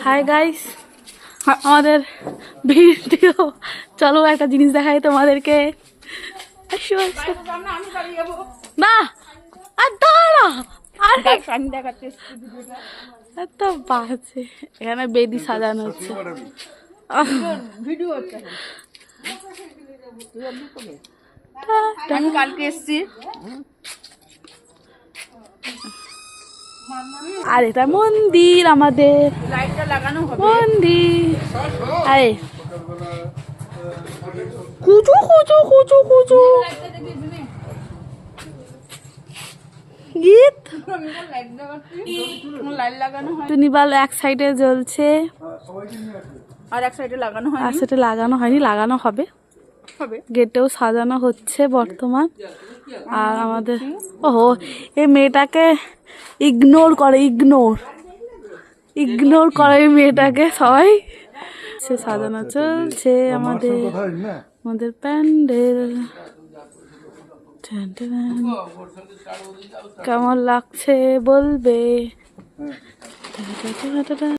Hi guys, আমাদের video চলো একটা জিনিস দেখাই তোমাদেরকে। না আর দাঁড়া, আর আমি দেখাচ্ছি এত বাজে। এখানে বেদি সাজানো হচ্ছে, আমি কালকে এসছি। আর এটা মন্দির, আমাদের লাইটটা লাগানো হবে। মন্দির। আরে কুচু কুচু কুচু কুচু গীত লাইট লাগানো হয়, টুনিবাল এক সাইডে জ্বলছে, আর এক সাইডে লাগানো হয়। আর সেটা লাগানো হয়নি, লাগানো হবে। গেটেও সাজানো হচ্ছে বর্তমান। আর আমাদের ওহো, এই মেয়েটাকে ইগনোর করে, ইগনোর করে এই মেয়েটাকে সবাই। সে সাজানো চলছে আমাদের প্যান্ডেল। কেমন লাগছে বলবে।